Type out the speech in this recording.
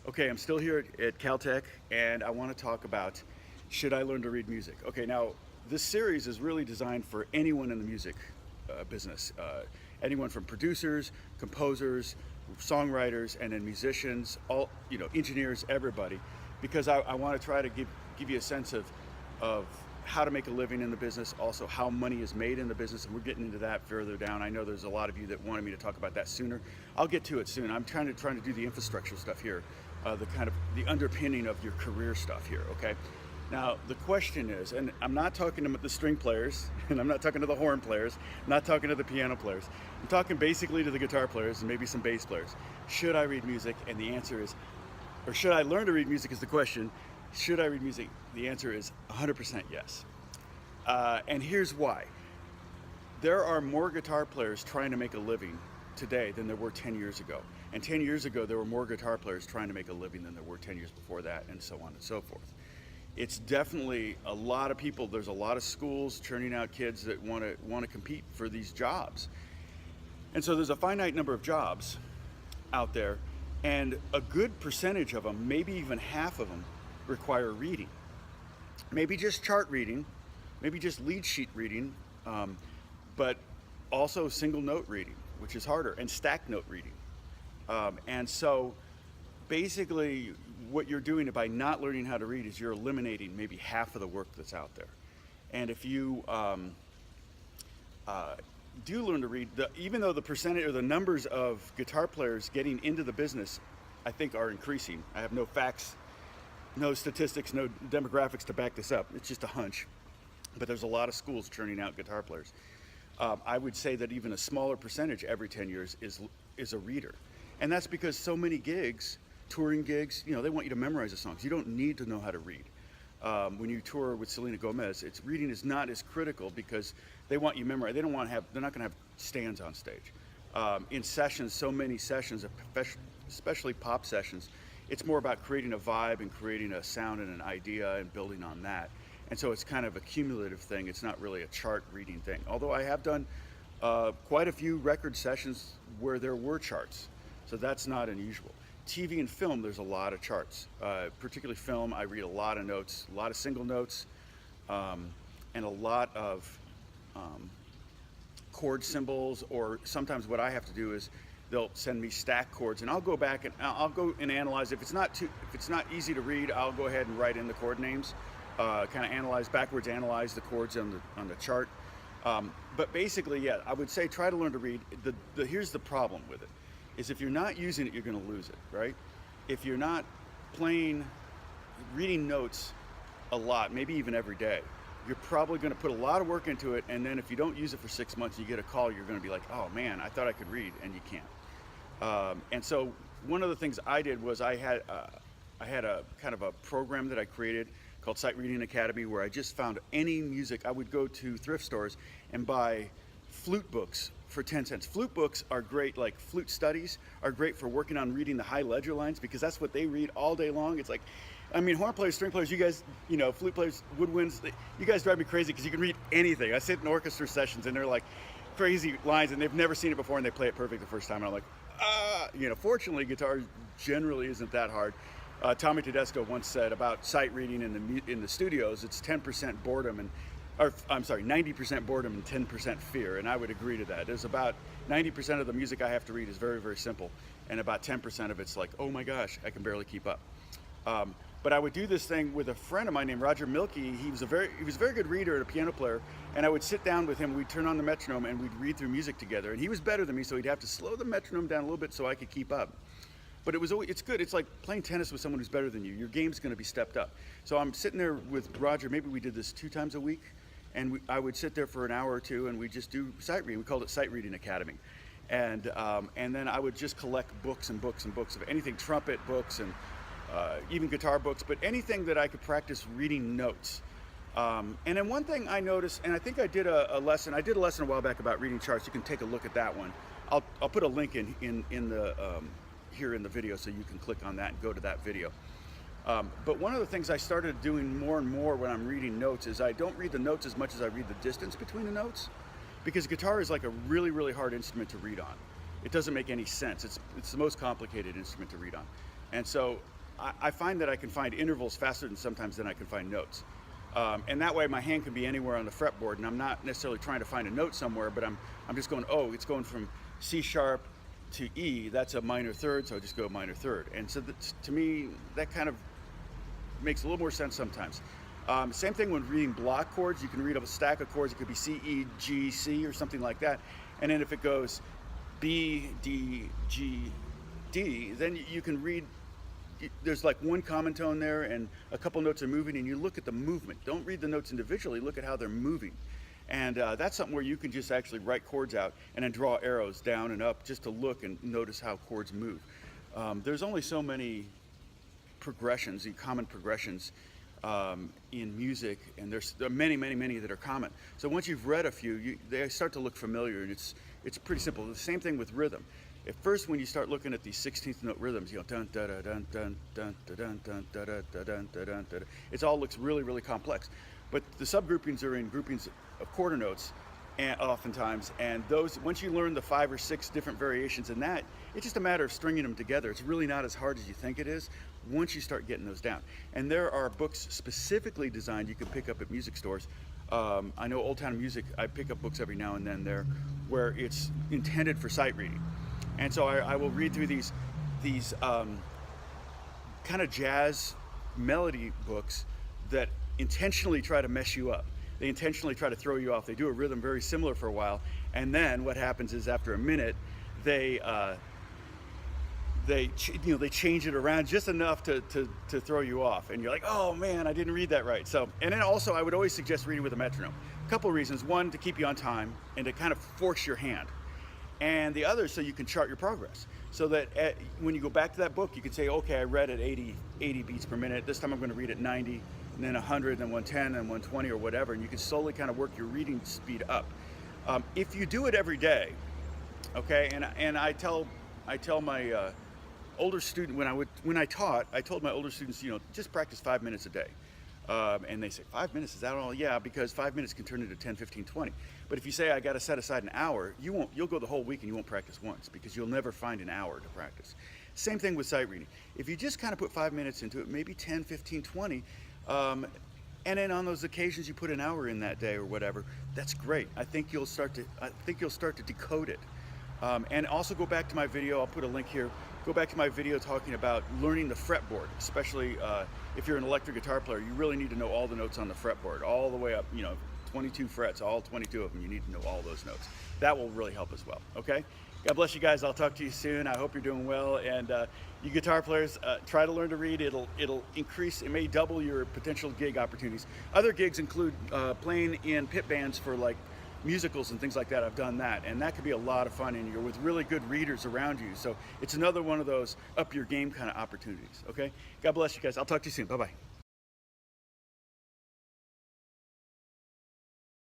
Okay, I'm still here at Caltech, and I want to talk about should I learn to read music? Okay, now this series is really designed for anyone in the music business, anyone from producers, composers, songwriters, and then musicians, all engineers, everybody, because I want to try to give you a sense of how to make a living in the business, also how money is made in the business, and we're getting into that further down. I know there's a lot of you that wanted me to talk about that sooner. I'll get to it soon. I'm trying to do the infrastructure stuff here, the underpinning of your career stuff here. Okay. Now the question is, and I'm not talking to the string players, and I'm not talking to the horn players, I'm not talking to the piano players. I'm talking basically to the guitar players and maybe some bass players. Should I read music? And the answer is, or should I learn to read music is the question. Should I read music? The answer is 100% yes. And here's why. There are more guitar players trying to make a living today than there were 10 years ago. And 10 years ago, there were more guitar players trying to make a living than there were 10 years before that, and so on and so forth. It's definitely a lot of people. There's a lot of schools churning out kids that want to compete for these jobs. And so there's a finite number of jobs out there, and a good percentage of them, maybe even half of them, require reading. Maybe just chart reading, maybe just lead sheet reading, but also single note reading, which is harder, and stack note reading. And so basically what you're doing by not learning how to read is you're eliminating maybe half of the work that's out there. And if you do learn to read, even though the percentage or the numbers of guitar players getting into the business, I think, are increasing. I have no facts, no statistics, no demographics to back this up. It's just a hunch. But there's a lot of schools churning out guitar players. I would say that even a smaller percentage every 10 years is a reader. And that's because so many gigs, touring gigs, they want you to memorize the songs. You don't need to know how to read. When you tour with Selena Gomez, reading is not as critical because they want you to memorize. They're not going to have stands on stage. In sessions, so many sessions, especially pop sessions, it's more about creating a vibe and creating a sound and an idea and building on that. And so it's kind of a cumulative thing. It's not really a chart reading thing. Although I have done quite a few record sessions where there were charts. So that's not unusual. TV and film, there's a lot of charts. Particularly film, I read a lot of notes, a lot of single notes, and a lot of chord symbols, or sometimes what I have to do is they'll send me stack chords, and I'll go back and I'll go and analyze. If it's not easy to read, I'll go ahead and write in the chord names, kind of backwards analyze the chords on the chart. But basically, yeah, I would say try to learn to read. Here's the problem with it, is if you're not using it, you're going to lose it, right? If you're not reading notes a lot, maybe even every day, you're probably going to put a lot of work into it, and then if you don't use it for 6 months, you get a call, you're going to be like, oh man, I thought I could read, and you can't. And so one of the things I did was I had a kind of a program that I created called Sight Reading Academy, where I just found any music. I would go to thrift stores and buy flute books for 10 cents. Flute books are great, like flute studies are great for working on reading the high ledger lines, because that's what they read all day long. It's like, horn players, string players, you guys, flute players, woodwinds, you guys drive me crazy because you can read anything. I sit in orchestra sessions and they're like crazy lines and they've never seen it before and they play it perfect the first time. And I'm like, fortunately, guitar generally isn't that hard. Tommy Tedesco once said about sight reading in the studios, it's 10% boredom 90% boredom and 10% fear, and I would agree to that. There's about 90% of the music I have to read is very, very simple, and about 10% of it's like, oh my gosh, I can barely keep up. But I would do this thing with a friend of mine named Roger Milkey. He was a very good reader and a piano player, and I would sit down with him, we'd turn on the metronome, and we'd read through music together, and he was better than me, so he'd have to slow the metronome down a little bit so I could keep up. But it's good. It's like playing tennis with someone who's better than you. Your game's going to be stepped up. So I'm sitting there with Roger. Maybe we did this 2 times a week, and I would sit there for an hour or two, and we just do sight reading. We called it Sight Reading Academy, and then I would just collect books and books and books of anything, trumpet books and even guitar books, but anything that I could practice reading notes. And then one thing I noticed, and I think I did a lesson. I did a lesson a while back about reading charts. You can take a look at that one. I'll put a link in the here in the video, so you can click on that and go to that video. But one of the things I started doing more and more when I'm reading notes is I don't read the notes as much as I read the distance between the notes, because guitar is like a really, really hard instrument to read on. It doesn't make any sense. It's the most complicated instrument to read on. And so I find that I can find intervals faster than I can find notes. And that way my hand can be anywhere on the fretboard, and I'm not necessarily trying to find a note somewhere, but I'm just going, oh, it's going from C sharp to E. That's a minor third, so I just go minor third. And so to me, that kind of makes a little more sense sometimes. Same thing when reading block chords. You can read a stack of chords. It could be C, E, G, C, or something like that. And then if it goes B, D, G, D, then you can read, there's like one common tone there and a couple notes are moving, and you look at the movement. Don't read the notes individually, look at how they're moving. And that's something where you can just actually write chords out and then draw arrows down and up just to look and notice how chords move. There's only so many progressions, common progressions in music, and there are many that are common. So once you've read a few, they start to look familiar, and it's pretty simple. The same thing with rhythm. At first, when you start looking at these 16th note rhythms, you know, dun dun dun dun dun dun dun dun dun dun dun dun dun. It all looks really complex. But the subgroupings are in groupings of quarter notes, and oftentimes, and those, once you learn the 5 or 6 different variations in that, it's just a matter of stringing them together. It's really not as hard as you think it is once you start getting those down. And there are books specifically designed you can pick up at music stores. I know Old Town Music, I pick up books every now and then there where it's intended for sight reading. And so I will read through these kind of jazz melody books that intentionally try to mess you up. They intentionally try to throw you off. They do a rhythm very similar for a while, and then what happens is after a minute, they change it around just enough to throw you off, and you're like, oh man, I didn't read that right. So, and then also I would always suggest reading with a metronome. A couple of reasons: one, to keep you on time and to kind of force your hand, and the other, so you can chart your progress, so that when you go back to that book, you can say, okay, I read at 80 beats per minute. This time I'm going to read at 90, and then 100, then 110, and 120, or whatever, and you can slowly kind of work your reading speed up. If you do it every day, okay, and I tell my older student, when I taught, I told my older students, you know, just practice 5 minutes a day. And they say, 5 minutes, is that all? Yeah, because 5 minutes can turn into 10, 15, 20. But if you say, I got to set aside an hour, you'll go the whole week and you won't practice once, because you'll never find an hour to practice. Same thing with sight reading. If you just kind of put 5 minutes into it, maybe 10, 15, 20, and then on those occasions you put an hour in that day or whatever, that's great. I think you'll start to decode it. And also go back to my video, I'll put a link here. Go back to my video talking about learning the fretboard, especially if you're an electric guitar player. You really need to know all the notes on the fretboard, all the way up, 22 frets, all 22 of them. You need to know all those notes. That will really help as well, okay? God bless you guys. I'll talk to you soon. I hope you're doing well. And you guitar players, try to learn to read. It'll increase, it may double your potential gig opportunities. Other gigs include playing in pit bands for like musicals and things like that. I've done that, and that could be a lot of fun, and you're with really good readers around you. So it's another one of those up your game kind of opportunities, okay? God bless you guys. I'll talk to you soon. Bye-bye.